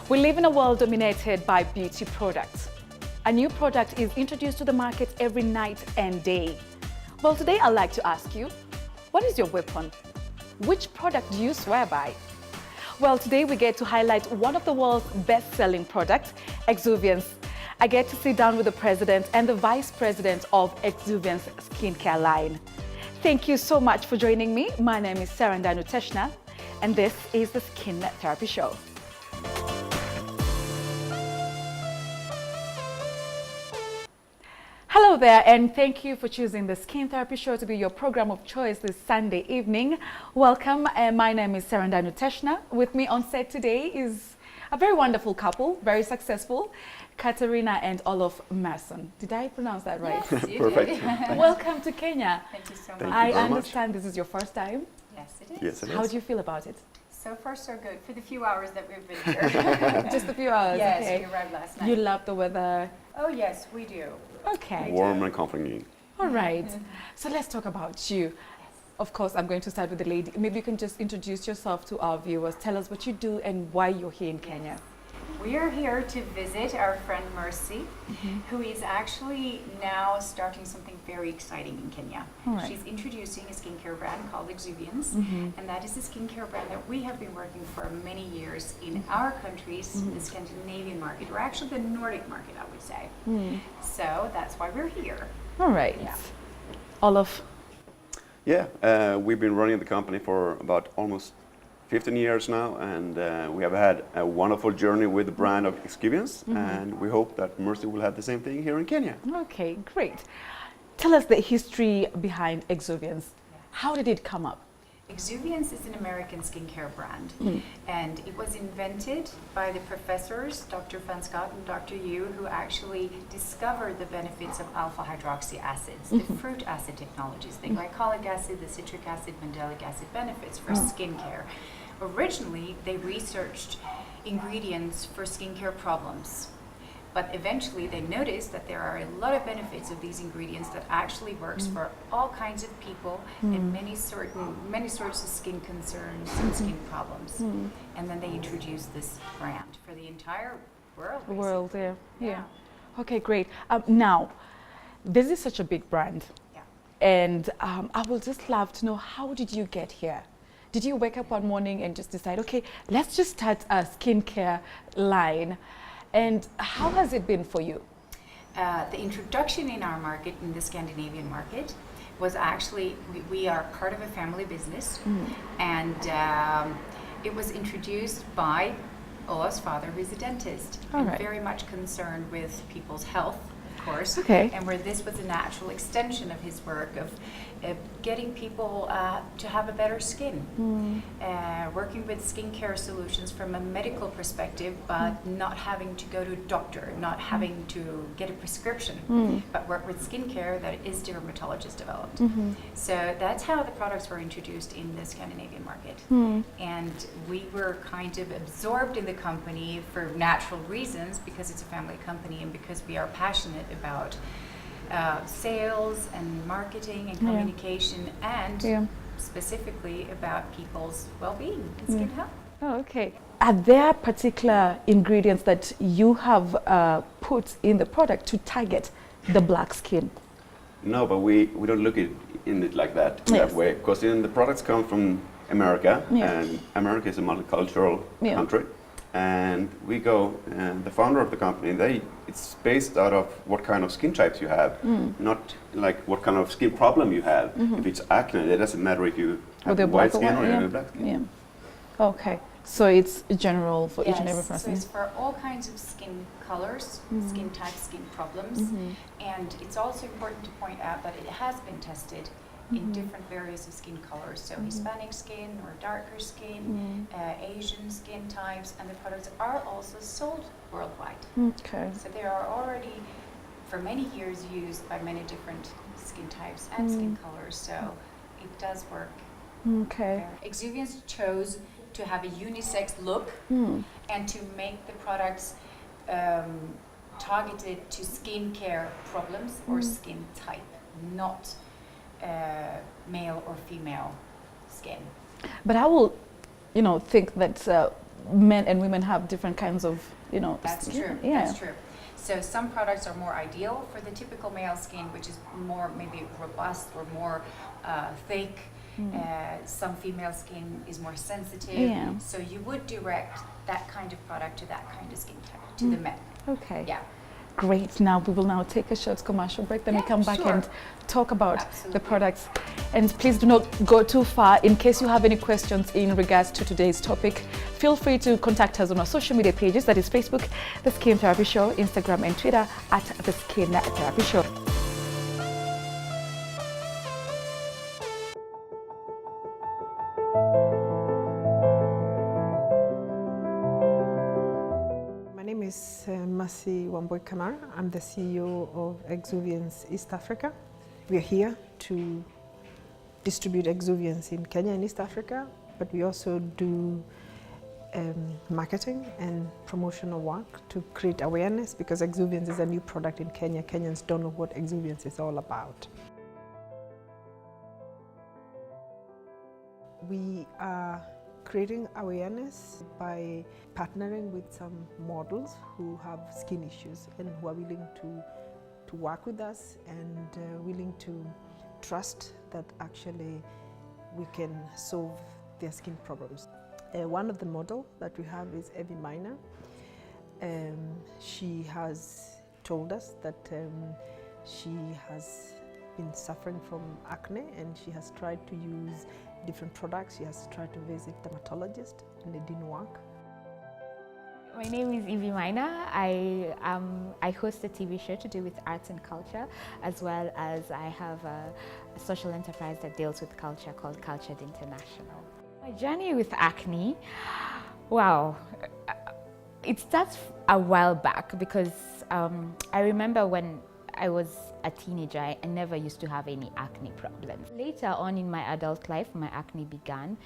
We live in a world dominated by beauty products. A new product is introduced to the market every night and day. Well, today I'd like to ask you, what is your weapon? Which product do you swear by? Well, today we get to highlight one of the world's best-selling products, Exuviance. I get to sit down with the president and the vice president of Exuviance skincare line. Thank you so much for joining me. My name is Sarandanu Teshna, and this is the Skin Therapy Show. Hello there, and thank you for choosing the Skin Therapy Show to be your program of choice this Sunday evening. Welcome, my name is Sarandanu Teshna. With me on set today is a very wonderful couple, very successful, Katarina and Olof Mason. Did I pronounce that right? Yes, you Perfect. did. Welcome to Kenya. Thank you so much. Thank you I very much. understand this is your first time. Yes, it is. Yes, it How is. do you feel about it? So far, so good. For the few hours that we've been here. Just a few hours, Yes, okay. we arrived last night. You love the weather. Oh, yes, we do. Okay. Warm and comforting. All right. So let's talk about you. Yes. Of course, I'm going to start with the lady. Maybe you can just introduce yourself to our viewers. Tell us what you do and why you're here in Kenya. We are here to visit our friend Mercy, who is actually now starting something very exciting in Kenya. All right. She's introducing a skincare brand called Exuviance, and that is a skincare brand that we have been working for many years in our countries, the Scandinavian market, or actually the Nordic market, I would say. So that's why we're here. All right. Yeah. Olaf. Yeah, we've been running the company for about almost 15 years now, and we have had a wonderful journey with the brand of Exuviance, and we hope that Mercy will have the same thing here in Kenya. Okay, great. Tell us the history behind Exuviance. How did it come up? Exuviance is an American skincare brand, and it was invented by the professors, Dr. Van Scott and Dr. Yu, who actually discovered the benefits of alpha hydroxy acids, the fruit acid technologies, the glycolic acid, the citric acid, mandelic acid benefits for skincare. Originally, they researched ingredients for skincare problems, but eventually they noticed that there are a lot of benefits of these ingredients that actually works for all kinds of people and many sorts of skin concerns and skin problems. And then they introduced this brand for the entire world. The world, yeah. Yeah. Okay, great. Now, this is such a big brand, Yeah. and I would just love to know, how did you get here? Did you wake up one morning and just decide, okay, let's just start a skincare line? And how has it been for you? The introduction in our market, in the Scandinavian market, was actually, we are part of a family business, and it was introduced by Ola's father, who's a dentist, and right. very much concerned with people's health, of course, Okay. and where this was a natural extension of his work of getting people to have a better skin, working with skincare solutions from a medical perspective, but not having to go to a doctor, not having to get a prescription, but work with skincare that is dermatologist developed. So that's how the products were introduced in the Scandinavian market. And we were kind of absorbed in the company for natural reasons, because it's a family company and because we are passionate about sales and marketing and communication, and specifically about people's well-being and skin health. Oh, okay. Are there particular ingredients that you have put in the product to target the black skin? No, but we don't look at it like that, Yes. that way, because the products come from America, Yeah. and America is a multicultural Yeah. country. And we go, and the founder of the company, it's based out of what kind of skin types you have, not like what kind of skin problem you have. If it's acne, it doesn't matter if you have Whether white black or skin or white, you yeah. have black skin. Yeah. Okay. So it's general for each and every So person. it's for all kinds of skin colors, skin types, skin problems. And it's also important to point out that it has been tested in different various of skin colors. So Hispanic skin or darker skin, Asian skin types, and the products are also sold worldwide. Okay. So they are already, for many years, used by many different skin types and skin colors. So it does work. Okay. Exuviance chose to have a unisex look and to make the products targeted to skincare problems or skin type, not male or female skin. But I will, think that men and women have different kinds of, you know. That's true. Yeah. That's true. So some products are more ideal for the typical male skin, which is more maybe robust or more thick. Some female skin is more sensitive. Yeah. So you would direct that kind of product to that kind of skin type, to the men. Okay. Yeah. Great. Now we will now take a short commercial break. Then we come back sure. and talk about Absolutely. the products. And please do not go too far. In case you have any questions in regards to today's topic, feel free to contact us on our social media pages. That is Facebook, The Skin Therapy Show, Instagram and Twitter at The Skin Therapy Show. My name is Mercy Wambui-Kamara. I'm the CEO of Exuviance East Africa. We are here to distribute Exuviance in Kenya and East Africa, but we also do marketing and promotional work to create awareness, because Exuviance is a new product in Kenya. Kenyans don't know what Exuviance is all about. We are creating awareness by partnering with some models who have skin issues and who are willing to work with us and willing to trust that actually we can solve their skin problems. One of the models that we have is Evie Minor. She has told us that she has been suffering from acne and she has tried to use different products. She has tried to visit dermatologist and it didn't work. My name is Evie Minor. I host a TV show to do with arts and culture, as well as I have a social enterprise that deals with culture called Cultured International. My journey with acne, wow, it starts a while back, because I remember when I was a teenager, I never used to have any acne problems. Later on in my adult life, my acne began.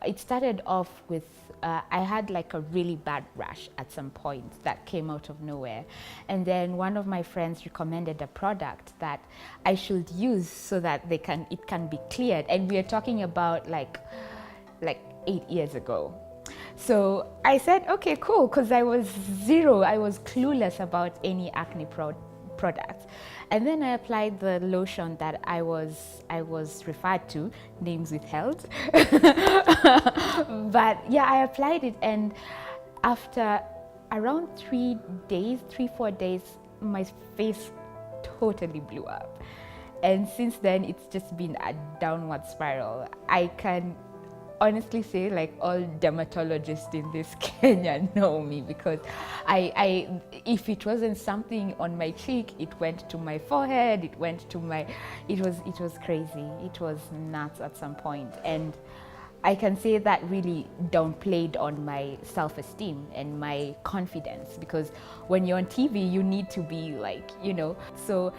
It started off with, I had like a really bad rash at some point that came out of nowhere. And then one of my friends recommended a product that I should use so that it can be cleared. And we are talking about like 8 years ago. So I said, okay, cool, because I was zero. I was clueless about any acne products. And then I applied the lotion that I was referred to, names withheld. But yeah, I applied it, and after around 4 days, my face totally blew up. And since then, it's just been a downward spiral. I can honestly say, like, all dermatologists in this Kenya know me, because if it wasn't something on my cheek, it went to my forehead, it went to my, it was crazy. It was nuts at some point. And I can say that really downplayed on my self-esteem and my confidence, because when you're on TV, you need to be like, you know, so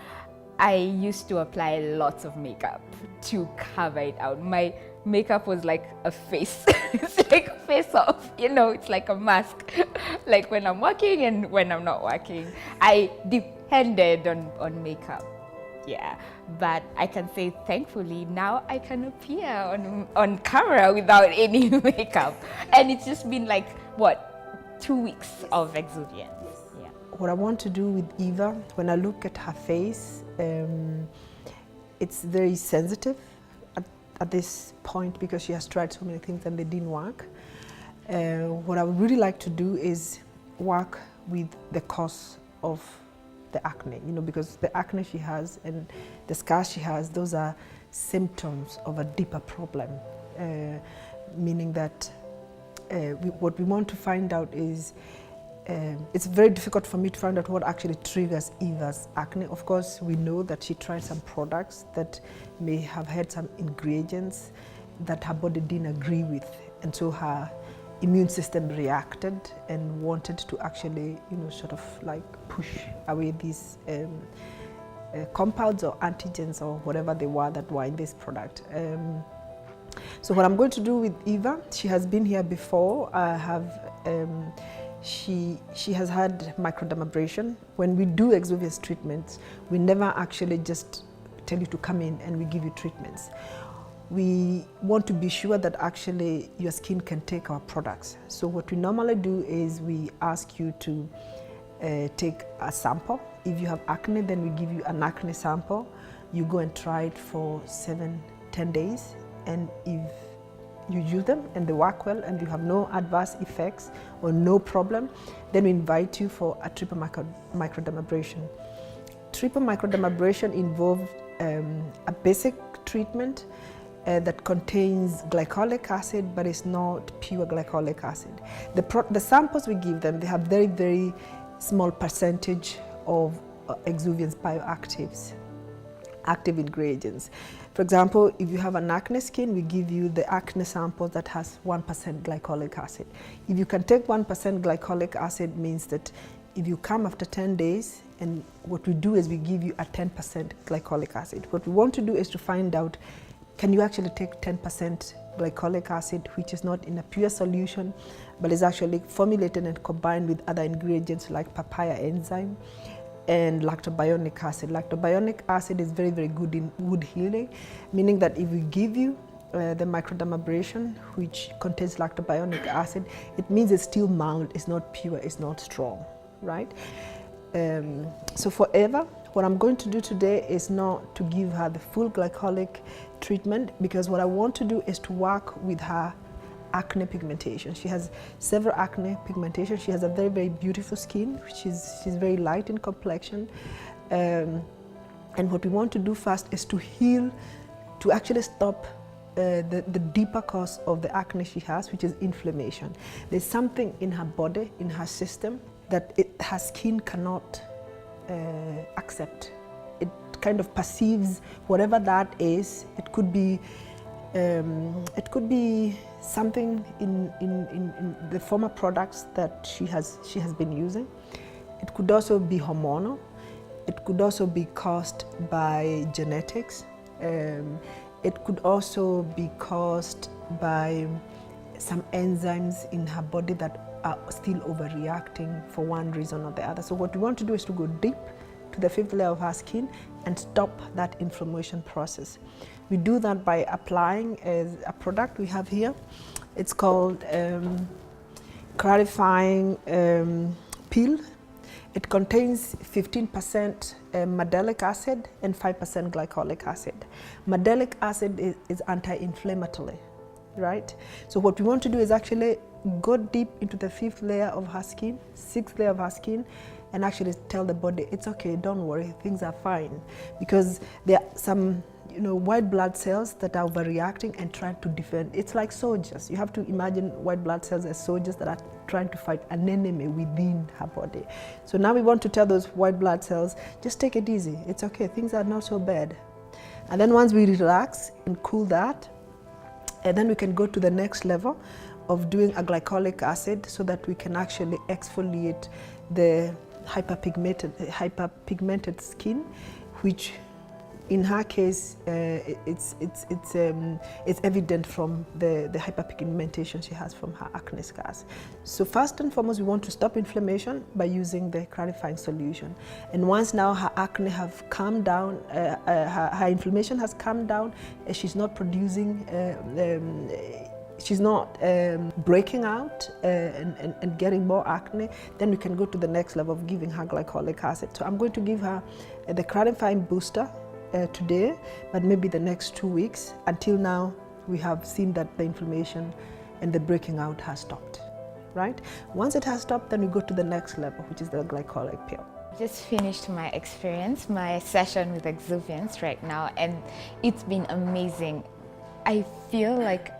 I used to apply lots of makeup to cover it out. My makeup was like a face. It's like a face off, you know, it's like a mask. Like when I'm working and when I'm not working, I depended on makeup. Yeah, but I can say thankfully now I can appear on camera without any makeup. And it's just been like, what, 2 weeks of Exuviance. Yeah. What I want to do with Eva, when I look at her face, it's very sensitive at this point, because she has tried so many things and they didn't work. What I would really like to do is work with the cause of the acne, you know, because the acne she has and the scars she has, those are symptoms of a deeper problem, meaning that what we want to find out is, it's very difficult for me to find out what actually triggers Eva's acne. Of course, we know that she tried some products that may have had some ingredients that her body didn't agree with, and so her immune system reacted and wanted to actually, you know, sort of like push away these compounds or antigens or whatever they were that were in this product. So what I'm going to do with Eva, she has been here before. I have she has had microdermabrasion. When we do Exuviance treatments, we never actually just tell you to come in and we give you treatments. we want to be sure that actually your skin can take our products. So what we normally do is we ask you to take a sample. If you have acne, then we give you an acne sample. You go and try it for 7-10 days, and if you use them and they work well and you have no adverse effects or no problem, then we invite you for a triple microdermabrasion. Triple microdermabrasion involves a basic treatment that contains glycolic acid, but it's not pure glycolic acid. The samples we give them, they have very, very small percentage of Exuviance bioactives, active ingredients. For example, if you have an acne skin, we give you the acne sample that has 1% glycolic acid. If you can take 1% glycolic acid, means that if you come after 10 days, and what we do is we give you a 10% glycolic acid. What we want to do is to find out, can you actually take 10% glycolic acid, which is not in a pure solution, but is actually formulated and combined with other ingredients like papaya enzyme and lactobionic acid. Lactobionic acid is very, very good in wound healing, meaning that if we give you the microdermabrasion, which contains lactobionic acid, it means it's still mild, it's not pure, it's not strong, right? So forever, what I'm going to do today is not to give her the full glycolic treatment, because what I want to do is to work with her acne pigmentation. She has several acne pigmentation. She has a very, very beautiful skin. She's very light in complexion. And what we want to do first is to heal, to actually stop the deeper cause of the acne she has, which is inflammation. There's something in her body, in her system, that her skin cannot accept. It kind of perceives whatever that is. It could be something in the former products that she has been using. It could also be hormonal. It could also be caused by genetics. It could also be caused by some enzymes in her body that are still overreacting for one reason or the other. So what we want to do is to go deep to the 5th layer of her skin and stop that inflammation process. We do that by applying a product we have here. It's called clarifying peel. It contains 15% mandelic acid and 5% glycolic acid. Mandelic acid is anti-inflammatory, right? So what we want to do is actually go deep into the 5th layer of her skin, 6th layer of her skin, and actually tell the body, it's okay, don't worry, things are fine. Because there are some white blood cells that are overreacting and trying to defend. It's like soldiers. You have to imagine white blood cells as soldiers that are trying to fight an enemy within her body. So now we want to tell those white blood cells, just take it easy, it's okay, things are not so bad. And then once we relax and cool that, and then we can go to the next level of doing a glycolic acid, so that we can actually exfoliate the hyperpigmented skin, which in her case it's evident from the hyperpigmentation she has from her acne scars. So first and foremost, we want to stop inflammation by using the clarifying solution. And once now her acne have calmed down, her inflammation has calmed down, she's not producing she's not breaking out and getting more acne, then we can go to the next level of giving her glycolic acid. So I'm going to give her the clarifying booster today, but maybe the next 2 weeks. Until now, we have seen that the inflammation and the breaking out has stopped, right? Once it has stopped, then we go to the next level, which is the glycolic pill. Just finished my experience, my session with Exuviance right now, and it's been amazing. I feel like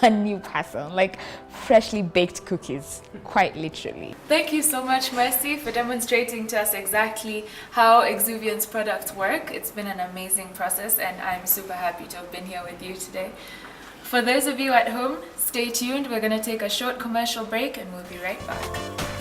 a new person, like freshly baked cookies, quite literally. Thank you so much, Mercy, for demonstrating to us exactly how Exuviance products work. It's been an amazing process, and I'm super happy to have been here with you today. For those of you at home, stay tuned. We're going to take a short commercial break and we'll be right back.